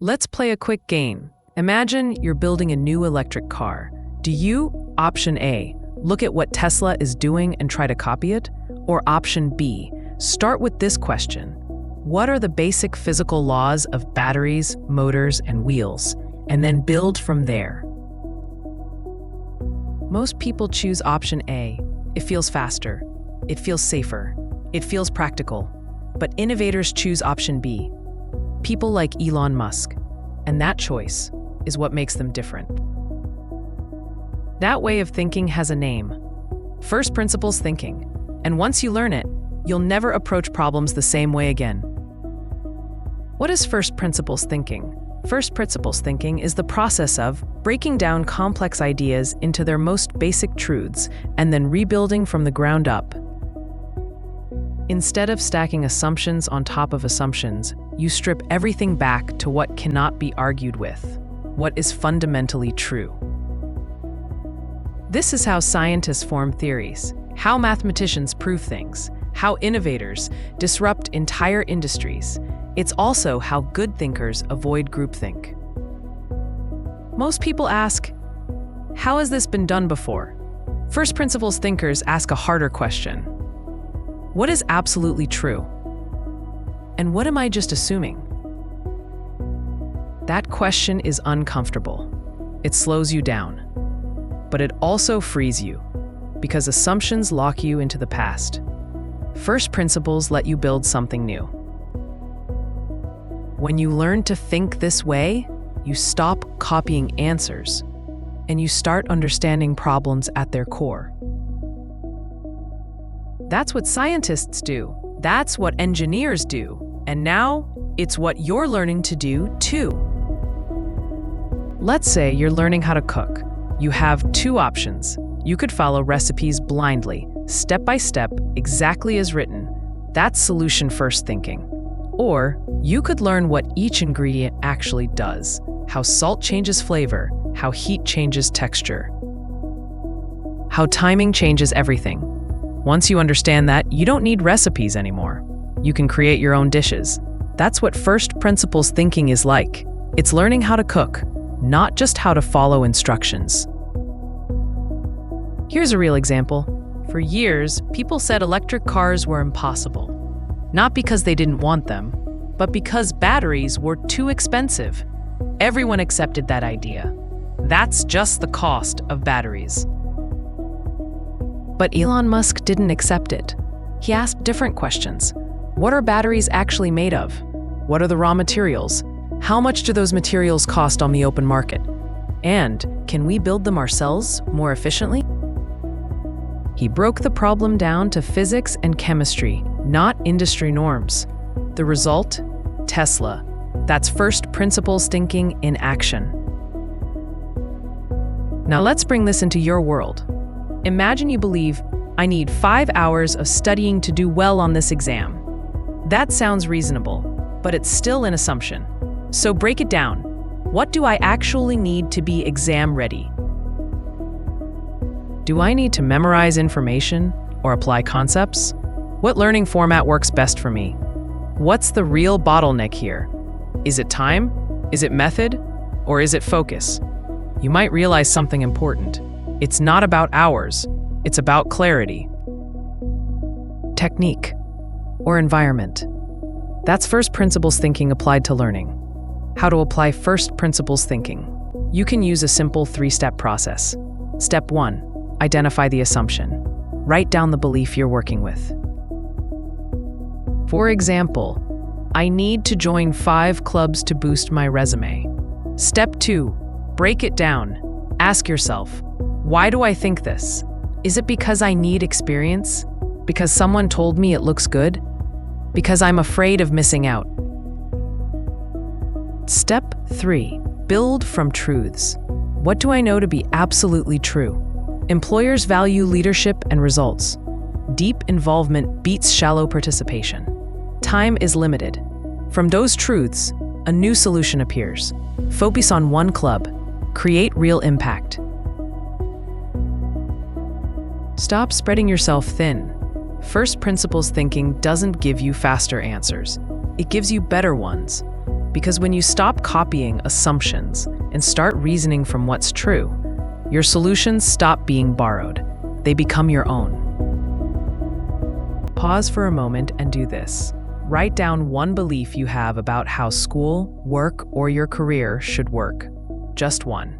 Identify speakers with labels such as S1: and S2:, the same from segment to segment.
S1: Let's play a quick game. Imagine you're building a new electric car. Do you, option A, look at what Tesla is doing and try to copy it? Or option B, start with this question: what are the basic physical laws of batteries, motors, and wheels? And then build from there. Most people choose option A. It feels faster. It feels safer. It feels practical. But innovators choose option B. People like Elon Musk. And that choice is what makes them different. That way of thinking has a name: first principles thinking. And once you learn it, you'll never approach problems the same way again. What is first principles thinking? First principles thinking is the process of breaking down complex ideas into their most basic truths and then rebuilding from the ground up. Instead of stacking assumptions on top of assumptions, you strip everything back to what cannot be argued with, what is fundamentally true. This is how scientists form theories, how mathematicians prove things, how innovators disrupt entire industries. It's also how good thinkers avoid groupthink. Most people ask, how has this been done before? First principles thinkers ask a harder question. What is absolutely true? And what am I just assuming? That question is uncomfortable. It slows you down. But it also frees you, because assumptions lock you into the past. First principles let you build something new. When you learn to think this way, you stop copying answers, and you start understanding problems at their core. That's what scientists do. That's what engineers do. And now, it's what you're learning to do too. Let's say you're learning how to cook. You have two options. You could follow recipes blindly, step by step, exactly as written. That's solution first thinking. Or you could learn what each ingredient actually does, how salt changes flavor, how heat changes texture, how timing changes everything. Once you understand that, you don't need recipes anymore. You can create your own dishes. That's what first principles thinking is like. It's learning how to cook, not just how to follow instructions. Here's a real example. For years, people said electric cars were impossible. Not because they didn't want them, but because batteries were too expensive. Everyone accepted that idea. That's just the cost of batteries. But Elon Musk didn't accept it. He asked different questions. What are batteries actually made of? What are the raw materials? How much do those materials cost on the open market? And can we build them ourselves more efficiently? He broke the problem down to physics and chemistry, not industry norms. The result? Tesla. That's first principles thinking in action. Now let's bring this into your world. Imagine you believe, I need 5 hours of studying to do well on this exam. That sounds reasonable, but it's still an assumption. So break it down. What do I actually need to be exam ready? Do I need to memorize information or apply concepts? What learning format works best for me? What's the real bottleneck here? Is it time? Is it method? Or is it focus? You might realize something important. It's not about hours. It's about clarity. Technique or environment. That's first principles thinking applied to learning. How to apply first principles thinking. You can use a simple 3-step process. Step 1. Identify the assumption. Write down the belief you're working with. For example, I need to join 5 clubs to boost my resume. Step 2. Break it down. Ask yourself, why do I think this? Is it because I need experience? Because someone told me it looks good? Because I'm afraid of missing out? Step 3. Build from truths. What do I know to be absolutely true? Employers value leadership and results. Deep involvement beats shallow participation. Time is limited. From those truths, a new solution appears. Focus on one club. Create real impact. Stop spreading yourself thin. First principles thinking doesn't give you faster answers. It gives you better ones. Because when you stop copying assumptions and start reasoning from what's true, your solutions stop being borrowed. They become your own. Pause for a moment and do this. Write down one belief you have about how school, work, or your career should work. Just one.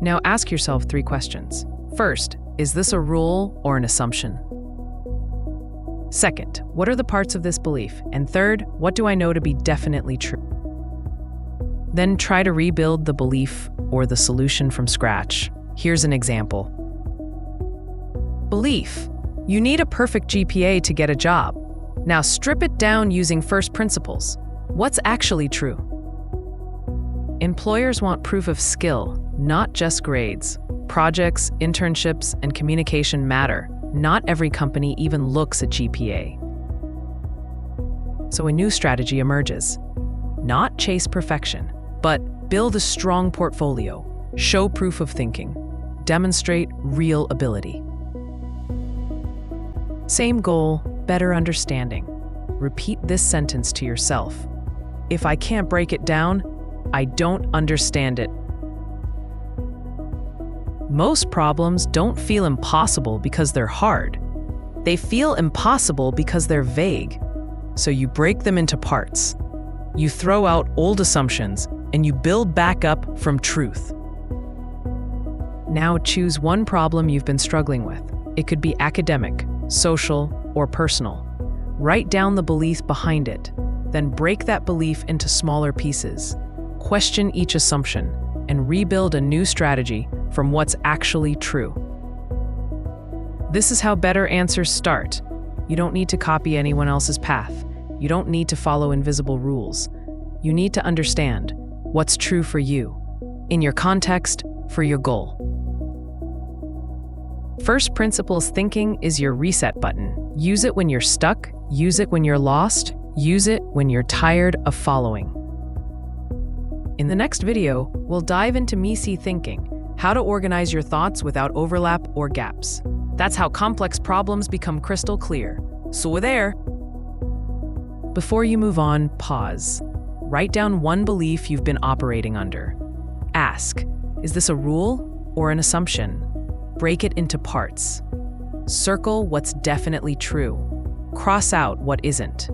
S1: Now ask yourself 3 questions. First, is this a rule or an assumption? Second, what are the parts of this belief? And third, what do I know to be definitely true? Then try to rebuild the belief or the solution from scratch. Here's an example. Belief: you need a perfect GPA to get a job. Now strip it down using first principles. What's actually true? Employers want proof of skill, not just grades. Projects, internships, and communication matter. Not every company even looks at GPA. So a new strategy emerges. Not chase perfection, but build a strong portfolio, show proof of thinking, demonstrate real ability. Same goal, better understanding. Repeat this sentence to yourself. If I can't break it down, I don't understand it. Most problems don't feel impossible because they're hard. They feel impossible because they're vague. So you break them into parts. You throw out old assumptions and you build back up from truth. Now choose one problem you've been struggling with. It could be academic, social, or personal. Write down the belief behind it, then break that belief into smaller pieces. Question each assumption and rebuild a new strategy from what's actually true. This is how better answers start. You don't need to copy anyone else's path. You don't need to follow invisible rules. You need to understand what's true for you, in your context, for your goal. First principles thinking is your reset button. Use it when you're stuck, use it when you're lost, use it when you're tired of following. In the next video, we'll dive into MECE thinking, how to organize your thoughts without overlap or gaps. That's how complex problems become crystal clear. So we're there. Before you move on, pause. Write down one belief you've been operating under. Ask, is this a rule or an assumption? Break it into parts. Circle what's definitely true. Cross out what isn't.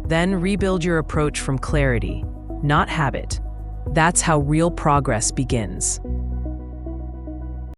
S1: Then rebuild your approach from clarity, not habit. That's how real progress begins.